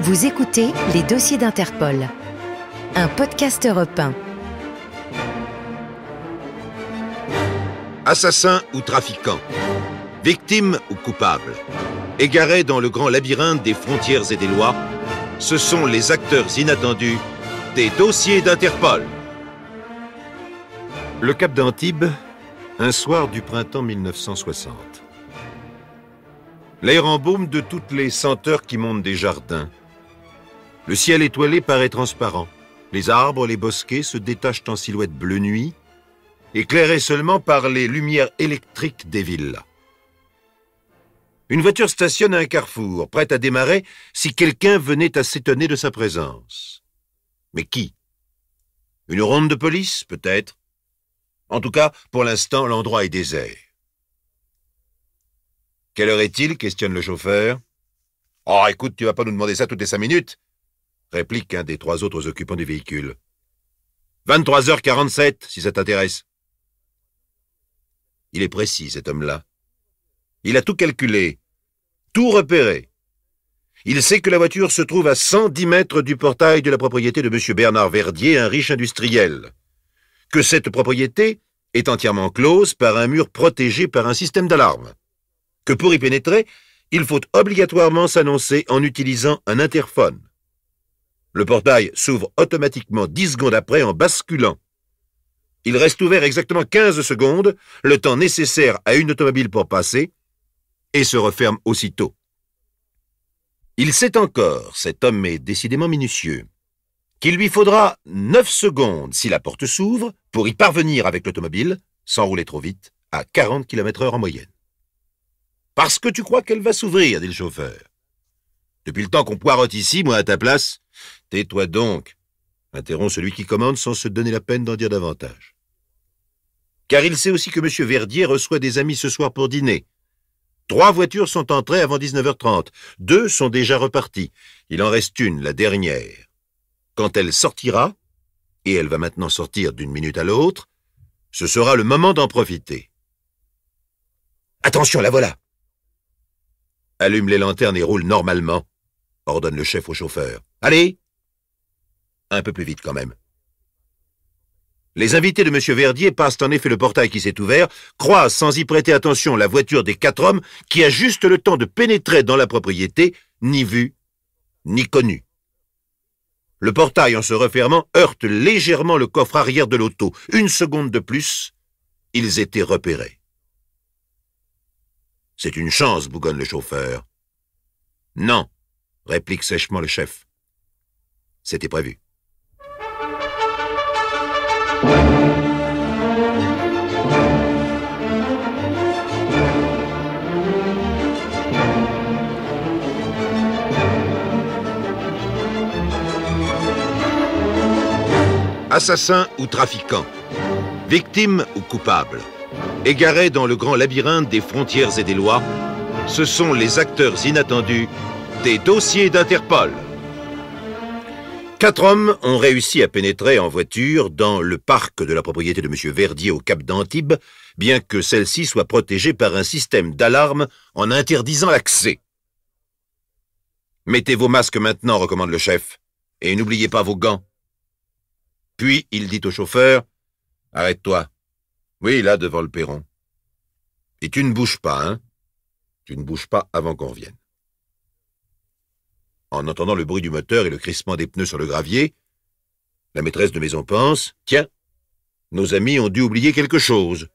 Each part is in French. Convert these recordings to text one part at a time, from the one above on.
Vous écoutez Les Dossiers d'Interpol, un podcast Europe 1. Assassin ou trafiquant, victime ou coupable, égarés dans le grand labyrinthe des frontières et des lois, ce sont les acteurs inattendus des Dossiers d'Interpol. Le Cap d'Antibes, un soir du printemps 1960. L'air embaume de toutes les senteurs qui montent des jardins. Le ciel étoilé paraît transparent. Les arbres, les bosquets se détachent en silhouette bleu nuit, éclairés seulement par les lumières électriques des villas. Une voiture stationne à un carrefour, prête à démarrer si quelqu'un venait à s'étonner de sa présence. Mais qui? Une ronde de police, peut-être? En tout cas, pour l'instant, l'endroit est désert. « Quelle heure est-il » questionne le chauffeur. « Oh, écoute, tu vas pas nous demander ça toutes les 5 minutes » réplique un des 3 autres occupants du véhicule. « 23h47, si ça t'intéresse. » Il est précis, cet homme-là. Il a tout calculé, tout repéré. Il sait que la voiture se trouve à 110 mètres du portail de la propriété de M. Bernard Verdier, un riche industriel. Que cette propriété est entièrement close par un mur protégé par un système d'alarme. Que pour y pénétrer, il faut obligatoirement s'annoncer en utilisant un interphone. Le portail s'ouvre automatiquement 10 secondes après en basculant. Il reste ouvert exactement 15 secondes, le temps nécessaire à une automobile pour passer, et se referme aussitôt. Il sait encore, cet homme est décidément minutieux, qu'il lui faudra 9 secondes si la porte s'ouvre pour y parvenir avec l'automobile, sans rouler trop vite, à 40 km/h en moyenne. « Parce que tu crois qu'elle va s'ouvrir » dit le chauffeur. « Depuis le temps qu'on poireaute ici, moi à ta place. »« Tais-toi donc » interrompt celui qui commande sans se donner la peine d'en dire davantage. Car il sait aussi que M. Verdier reçoit des amis ce soir pour dîner. 3 voitures sont entrées avant 19h30. 2 sont déjà reparties. Il en reste une, la dernière. Quand elle sortira, et elle va maintenant sortir d'une minute à l'autre, ce sera le moment d'en profiter. « Attention, la voilà !» Allume les lanternes et roule normalement, ordonne le chef au chauffeur. « Allez !» Un peu plus vite quand même. Les invités de M. Verdier passent en effet le portail qui s'est ouvert, croisent sans y prêter attention la voiture des 4 hommes qui a juste le temps de pénétrer dans la propriété, ni vue, ni connue. Le portail, en se refermant, heurte légèrement le coffre arrière de l'auto. 1 seconde de plus, ils étaient repérés. « C'est une chance, bougonne le chauffeur. »« Non, » réplique sèchement le chef. C'était prévu. Assassin ou trafiquant, victime ou coupable, égarés dans le grand labyrinthe des frontières et des lois, ce sont les acteurs inattendus des Dossiers d'Interpol. 4 hommes ont réussi à pénétrer en voiture dans le parc de la propriété de M. Verdier au Cap d'Antibes, bien que celle-ci soit protégée par un système d'alarme en interdisant l'accès. « Mettez vos masques maintenant » recommande le chef, « et n'oubliez pas vos gants. » Puis il dit au chauffeur, « Arrête-toi. Oui, là, devant le perron. Et tu ne bouges pas, hein? Tu ne bouges pas avant qu'on revienne. » En entendant le bruit du moteur et le crissement des pneus sur le gravier, la maîtresse de maison pense, « Tiens, nos amis ont dû oublier quelque chose. »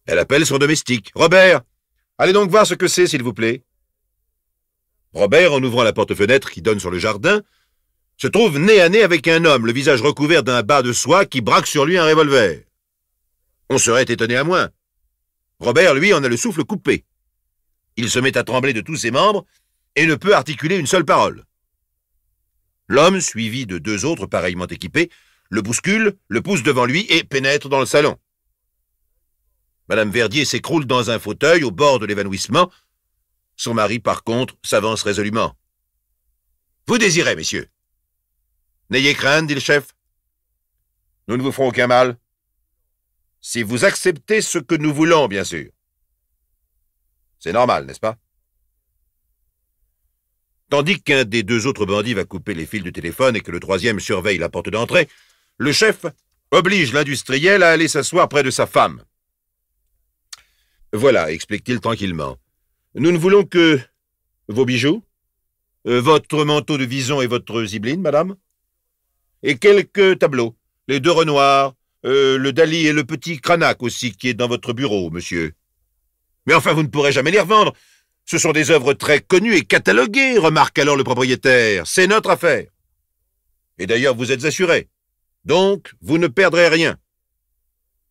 Elle appelle son domestique. « Robert, allez donc voir ce que c'est, s'il vous plaît. » Robert, en ouvrant la porte-fenêtre qui donne sur le jardin, se trouve nez à nez avec un homme, le visage recouvert d'un bas de soie qui braque sur lui un revolver. On serait étonné à moins. Robert, lui, en a le souffle coupé. Il se met à trembler de tous ses membres et ne peut articuler une seule parole. L'homme, suivi de 2 autres pareillement équipés, le bouscule, le pousse devant lui et pénètre dans le salon. Madame Verdier s'écroule dans un fauteuil au bord de l'évanouissement. Son mari, par contre, s'avance résolument. « Vous désirez, messieurs ?»« N'ayez crainte, dit le chef. Nous ne vous ferons aucun mal. Si vous acceptez ce que nous voulons, bien sûr. C'est normal, n'est-ce pas? Tandis qu'un des deux autres bandits va couper les fils du téléphone et que le troisième surveille la porte d'entrée, le chef oblige l'industriel à aller s'asseoir près de sa femme. Voilà, explique-t-il tranquillement. Nous ne voulons que vos bijoux, votre manteau de vison et votre zibeline, madame, et quelques tableaux, les deux Renoir, le Dali et le petit Cranach aussi qui est dans votre bureau, monsieur. Mais enfin, vous ne pourrez jamais les revendre. Ce sont des œuvres très connues et cataloguées, remarque alors le propriétaire. C'est notre affaire. Et d'ailleurs, vous êtes assuré. Donc, vous ne perdrez rien.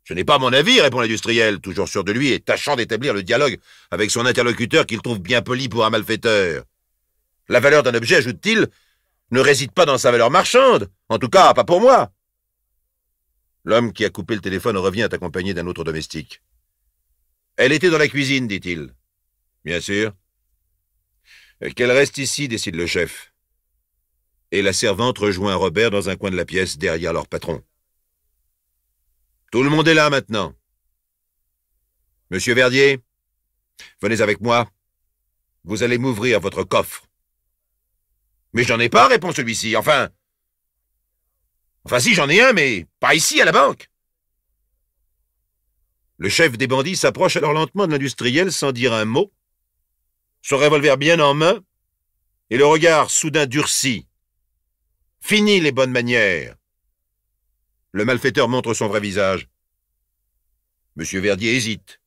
Ce n'est pas mon avis, répond l'industriel, toujours sûr de lui et tâchant d'établir le dialogue avec son interlocuteur qu'il trouve bien poli pour un malfaiteur. La valeur d'un objet, ajoute-t-il, ne réside pas dans sa valeur marchande. En tout cas, pas pour moi. L'homme qui a coupé le téléphone revient accompagné d'un autre domestique. Elle était dans la cuisine, dit-il. Bien sûr. Qu'elle reste ici, décide le chef. Et la servante rejoint Robert dans un coin de la pièce, derrière leur patron. Tout le monde est là maintenant. Monsieur Verdier, venez avec moi. Vous allez m'ouvrir votre coffre. Mais j'en ai pas, répond celui-ci. Enfin si, j'en ai un, mais pas ici, à la banque. Le chef des bandits s'approche alors lentement de l'industriel sans dire un mot, son revolver bien en main, et le regard soudain durci. Fini les bonnes manières. Le malfaiteur montre son vrai visage. Monsieur Verdier hésite.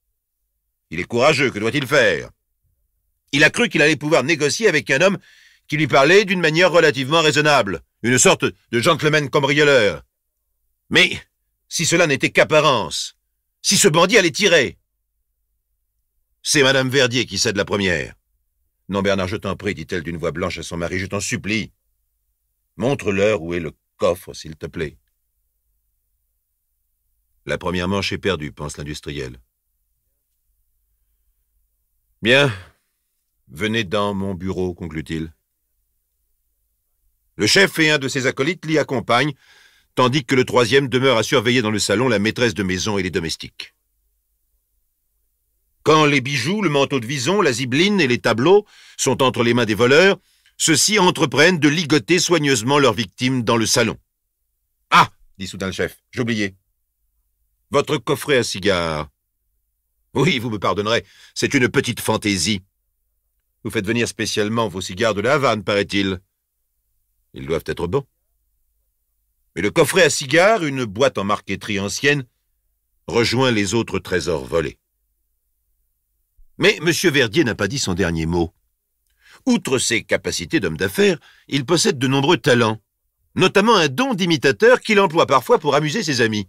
Il est courageux, que doit-il faire? Il a cru qu'il allait pouvoir négocier avec un homme qui lui parlait d'une manière relativement raisonnable, une sorte de gentleman cambrioleur. Mais si cela n'était qu'apparence, si ce bandit allait tirer. C'est Madame Verdier qui cède la première. Non, Bernard, je t'en prie, dit-elle d'une voix blanche à son mari, je t'en supplie. Montre-leur où est le coffre, s'il te plaît. La première manche est perdue, pense l'industriel. Bien, venez dans mon bureau, conclut-il. Le chef et un de ses acolytes l'y accompagnent, tandis que le troisième demeure à surveiller dans le salon la maîtresse de maison et les domestiques. Quand les bijoux, le manteau de vison, la zibeline et les tableaux sont entre les mains des voleurs, ceux-ci entreprennent de ligoter soigneusement leurs victimes dans le salon. « Ah !» dit soudain le chef, « j'oubliais. Votre coffret à cigares. Oui, vous me pardonnerez, c'est une petite fantaisie. Vous faites venir spécialement vos cigares de la Havane, paraît-il. Ils doivent être bons. Mais le coffret à cigares, une boîte en marqueterie ancienne, rejoint les autres trésors volés. Mais M. Verdier n'a pas dit son dernier mot. Outre ses capacités d'homme d'affaires, il possède de nombreux talents, notamment un don d'imitateur qu'il emploie parfois pour amuser ses amis.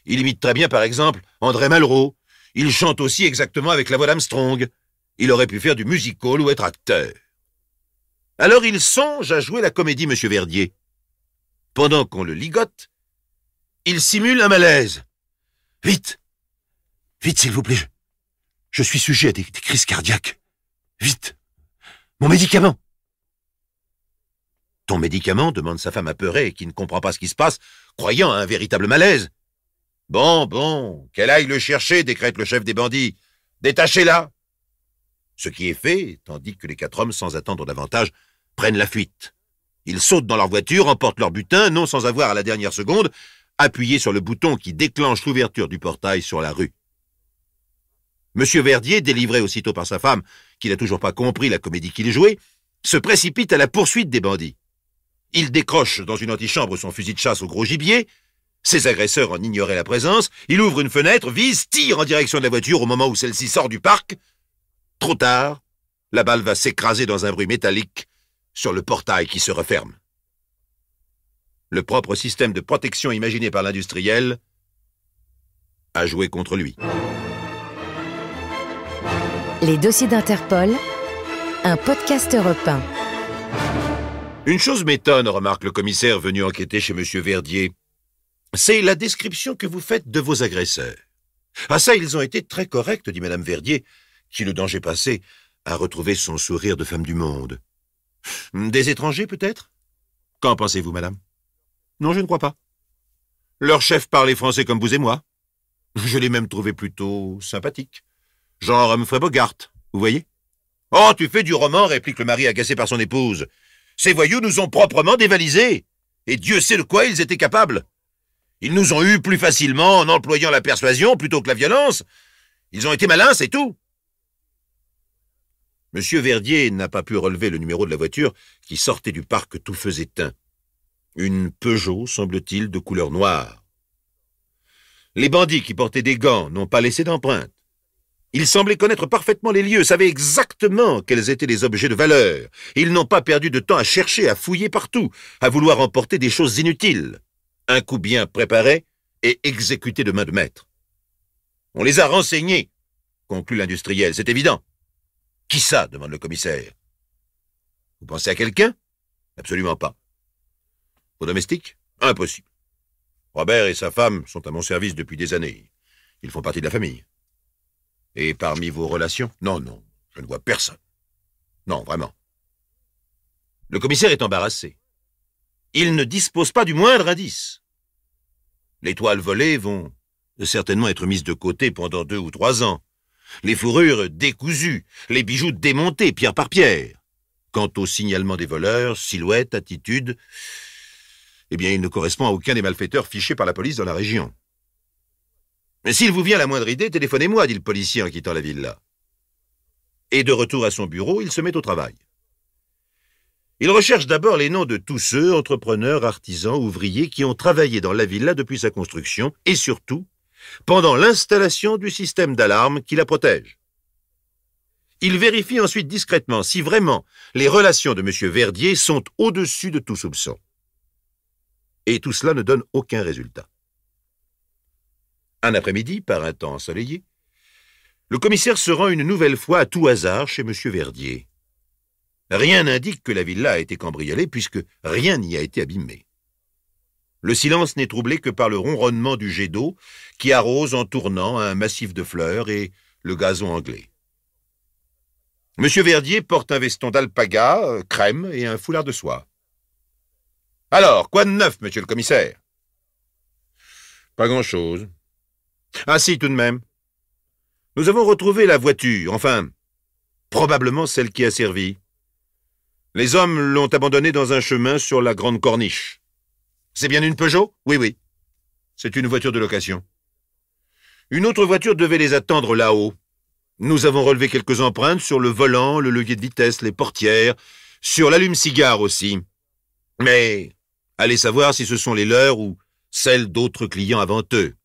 Il imite très bien, par exemple, André Malraux. Il chante aussi exactement avec la voix d'Armstrong. Il aurait pu faire du music-hall ou être acteur. Alors il songe à jouer la comédie, M. Verdier. Pendant qu'on le ligote, il simule un malaise. « Vite, vite, s'il vous plaît. Je suis sujet à des crises cardiaques. Vite, mon médicament. » « Ton médicament ?» demande sa femme apeurée et qui ne comprend pas ce qui se passe, croyant à un véritable malaise. « Bon, qu'elle aille le chercher, décrète le chef des bandits. Détachez-la. » Ce qui est fait, tandis que les 4 hommes, sans attendre davantage, prennent la fuite. Ils sautent dans leur voiture, emportent leur butin, non sans avoir à la dernière seconde appuyé sur le bouton qui déclenche l'ouverture du portail sur la rue. Monsieur Verdier, délivré aussitôt par sa femme, qui n'a toujours pas compris la comédie qu'il jouait, se précipite à la poursuite des bandits. Il décroche dans une antichambre son fusil de chasse au gros gibier. Ses agresseurs en ignoraient la présence. Il ouvre une fenêtre, vise, tire en direction de la voiture au moment où celle-ci sort du parc. Trop tard, la balle va s'écraser dans un bruit métallique sur le portail qui se referme. Le propre système de protection imaginé par l'industriel a joué contre lui. Les dossiers d'Interpol, un podcast Europe 1. Une chose m'étonne, remarque le commissaire venu enquêter chez M. Verdier. C'est la description que vous faites de vos agresseurs. Ah ça, ils ont été très corrects, dit Mme Verdier, qui, le danger passé, a retrouvé son sourire de femme du monde. Des étrangers, peut-être? Qu'en pensez-vous, madame? Non, je ne crois pas. Leur chef parlait français comme vous et moi. Je l'ai même trouvé plutôt sympathique. Genre Humphrey Bogart, vous voyez? « Oh, tu fais du roman » réplique le mari agacé par son épouse. « Ces voyous nous ont proprement dévalisés. Et Dieu sait de quoi ils étaient capables. Ils nous ont eus plus facilement en employant la persuasion plutôt que la violence. Ils ont été malins, c'est tout. » Monsieur Verdier n'a pas pu relever le numéro de la voiture qui sortait du parc tout feu éteint. Une Peugeot, semble-t-il, de couleur noire. Les bandits qui portaient des gants n'ont pas laissé d'empreinte. Ils semblaient connaître parfaitement les lieux, savaient exactement quels étaient les objets de valeur. Ils n'ont pas perdu de temps à chercher, à fouiller partout, à vouloir emporter des choses inutiles. Un coup bien préparé et exécuté de main de maître. On les a renseignés, conclut l'industriel, c'est évident. Qui ça? Demande le commissaire. Vous pensez à quelqu'un? Absolument pas. Vos domestiques? Impossible. Robert et sa femme sont à mon service depuis des années. Ils font partie de la famille. Et parmi vos relations? Non, non, je ne vois personne. Non, vraiment. Le commissaire est embarrassé. Il ne dispose pas du moindre indice. Les toiles volées vont certainement être mises de côté pendant 2 ou 3 ans. Les fourrures décousues, les bijoux démontés pierre par pierre. Quant au signalement des voleurs, silhouette, attitude, eh bien, il ne correspond à aucun des malfaiteurs fichés par la police dans la région. Mais s'il vous vient la moindre idée, téléphonez-moi, dit le policier en quittant la villa. Et de retour à son bureau, il se met au travail. Il recherche d'abord les noms de tous ceux, entrepreneurs, artisans, ouvriers, qui ont travaillé dans la villa depuis sa construction, et surtout, pendant l'installation du système d'alarme qui la protège. Il vérifie ensuite discrètement si vraiment les relations de M. Verdier sont au-dessus de tout soupçon. Et tout cela ne donne aucun résultat. Un après-midi, par un temps ensoleillé, le commissaire se rend une nouvelle fois à tout hasard chez M. Verdier. Rien n'indique que la villa a été cambriolée puisque rien n'y a été abîmé. Le silence n'est troublé que par le ronronnement du jet d'eau qui arrose en tournant un massif de fleurs et le gazon anglais. M. Verdier porte un veston d'alpaga, crème et un foulard de soie. « Alors, quoi de neuf, monsieur le commissaire ?»« Pas grand-chose. »« Ah si, tout de même. Nous avons retrouvé la voiture, enfin, probablement celle qui a servi. Les hommes l'ont abandonnée dans un chemin sur la Grande Corniche. C'est bien une Peugeot? Oui, oui. C'est une voiture de location. Une autre voiture devait les attendre là-haut. Nous avons relevé quelques empreintes sur le volant, le levier de vitesse, les portières, sur l'allume-cigare aussi. Mais allez savoir si ce sont les leurs ou celles d'autres clients avant eux.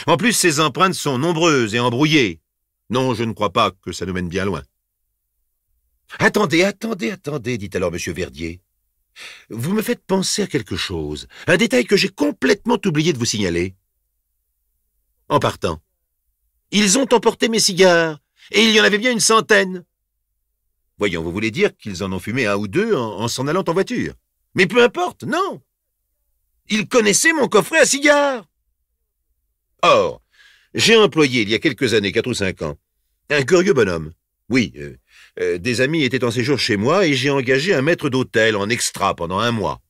En plus, ces empreintes sont nombreuses et embrouillées. Non, je ne crois pas que ça nous mène bien loin. « Attendez, dit alors M. Verdier. Vous me faites penser à quelque chose, un détail que j'ai complètement oublié de vous signaler. En partant, ils ont emporté mes cigares, et il y en avait bien une centaine. Voyons, vous voulez dire qu'ils en ont fumé 1 ou 2 en s'en allant en voiture. Mais peu importe, non. Ils connaissaient mon coffret à cigares. Or, j'ai employé il y a quelques années, 4 ou 5 ans, un curieux bonhomme. Oui, des amis étaient en séjour chez moi et j'ai engagé un maître d'hôtel en extra pendant 1 mois.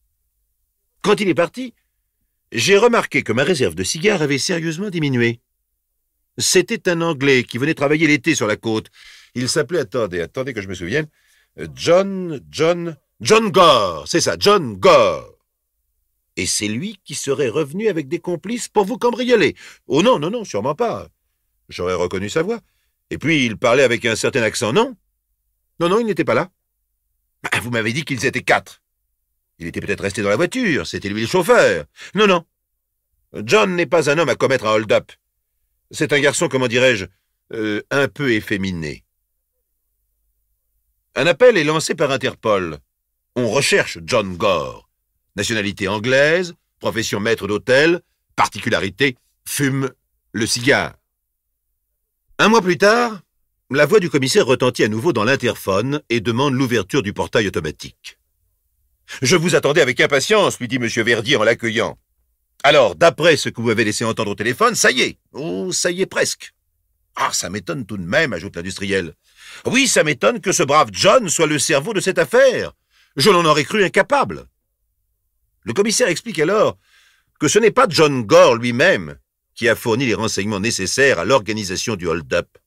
Quand il est parti, j'ai remarqué que ma réserve de cigares avait sérieusement diminué. C'était un Anglais qui venait travailler l'été sur la côte. Il s'appelait, attendez que je me souvienne, John Gore, c'est ça, John Gore. Et c'est lui qui serait revenu avec des complices pour vous cambrioler. Oh non, non, non, sûrement pas. J'aurais reconnu sa voix. Et puis, il parlait avec un certain accent, non? Non, non, il n'était pas là. Bah, vous m'avez dit qu'ils étaient 4. Il était peut-être resté dans la voiture, c'était lui le chauffeur. Non, non. John n'est pas un homme à commettre un hold-up. C'est un garçon, comment dirais-je, un peu efféminé. Un appel est lancé par Interpol. On recherche John Gore. Nationalité anglaise, profession maître d'hôtel, particularité, fume le cigare. 1 mois plus tard, la voix du commissaire retentit à nouveau dans l'interphone et demande l'ouverture du portail automatique. « Je vous attendais avec impatience, lui dit M. Verdier en l'accueillant. Alors, d'après ce que vous avez laissé entendre au téléphone, ça y est. Oh, ça y est presque. Ah, ça m'étonne tout de même, ajoute l'industriel. Oui, ça m'étonne que ce brave John soit le cerveau de cette affaire. Je l'en aurais cru incapable. Le commissaire explique alors que ce n'est pas John Gore lui-même qui a fourni les renseignements nécessaires à l'organisation du hold-up.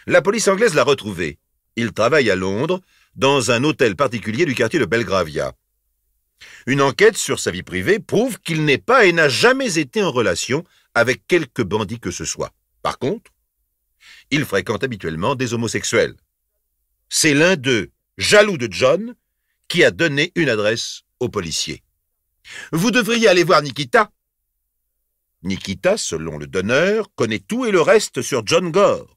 La police anglaise l'a retrouvé Il travaille à Londres, dans un hôtel particulier du quartier de Belgravia. Une enquête sur sa vie privée prouve qu'il n'est pas et n'a jamais été en relation avec quelque bandit que ce soit. Par contre, il fréquente habituellement des homosexuels. C'est l'un d'eux, jaloux de John, qui a donné une adresse au policier. « Vous devriez aller voir Nikita. » Nikita, selon le donneur, connaît tout et le reste sur John Gore.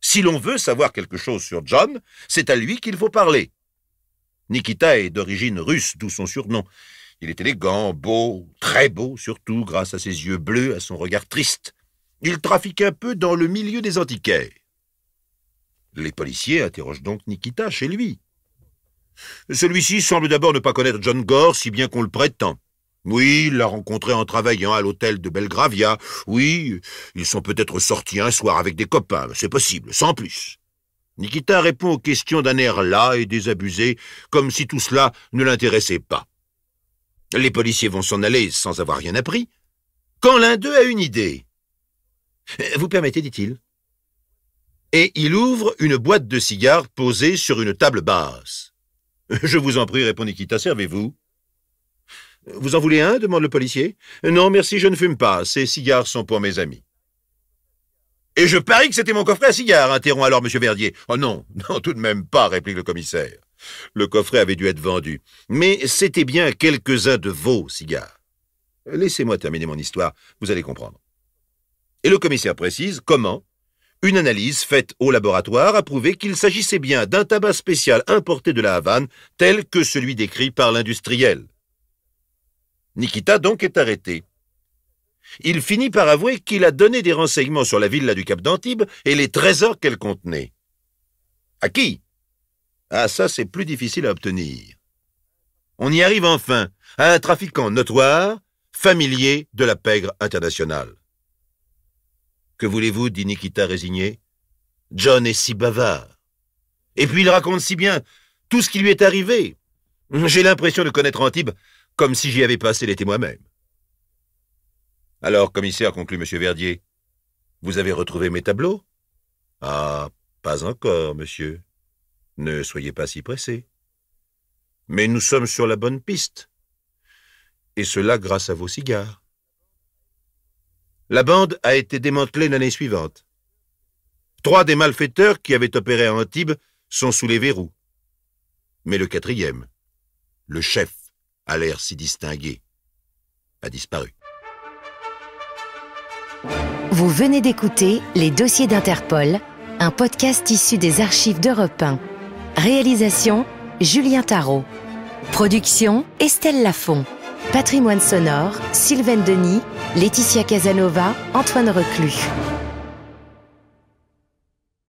Si l'on veut savoir quelque chose sur John, c'est à lui qu'il faut parler. Nikita est d'origine russe, d'où son surnom. Il est élégant, beau, très beau, surtout grâce à ses yeux bleus, à son regard triste. Il trafique un peu dans le milieu des antiquaires. Les policiers interrogent donc Nikita chez lui. Celui-ci semble d'abord ne pas connaître John Gore si bien qu'on le prétend. Oui, il l'a rencontré en travaillant à l'hôtel de Belgravia. Oui, ils sont peut-être sortis un soir avec des copains, c'est possible, sans plus. Nikita répond aux questions d'un air las et désabusé, comme si tout cela ne l'intéressait pas. Les policiers vont s'en aller sans avoir rien appris, quand l'un d'eux a une idée. « Vous permettez, dit-il. » Et il ouvre une boîte de cigares posée sur une table basse. « Je vous en prie, répond Nikita, servez-vous. »« Vous en voulez un ?» demande le policier. « Non, merci, je ne fume pas. Ces cigares sont pour mes amis. »« Et je parie que c'était mon coffret à cigares, interrompt alors M. Verdier. »« Oh non, non, tout de même pas, réplique le commissaire. Le coffret avait dû être vendu. Mais c'était bien quelques-uns de vos cigares. Laissez-moi terminer mon histoire, vous allez comprendre. » Et le commissaire précise comment une analyse faite au laboratoire a prouvé qu'il s'agissait bien d'un tabac spécial importé de la Havane, tel que celui décrit par l'industriel. Nikita donc est arrêté. Il finit par avouer qu'il a donné des renseignements sur la villa du Cap d'Antibes et les trésors qu'elle contenait. À qui? Ah, ça c'est plus difficile à obtenir. On y arrive enfin à un trafiquant notoire, familier de la pègre internationale. Que voulez-vous, dit Nikita résigné. John est si bavard. Et puis il raconte si bien tout ce qui lui est arrivé. J'ai l'impression de connaître Antibes comme si j'y avais passé l'été moi-même. Alors, commissaire, conclut M. Verdier, vous avez retrouvé mes tableaux? Ah, pas encore, monsieur. Ne soyez pas si pressé. Mais nous sommes sur la bonne piste. Et cela grâce à vos cigares. La bande a été démantelée l'année suivante. 3 des malfaiteurs qui avaient opéré à Antibes sont sous les verrous. Mais le 4e, le chef, à l'air si distingué, a disparu. Vous venez d'écouter Les Dossiers d'Interpol, un podcast issu des archives d'Europe 1. Réalisation, Julien Tarot. Production, Estelle Lafont. Patrimoine sonore, Sylvaine Denis, Laetitia Casanova, Antoine Reclus.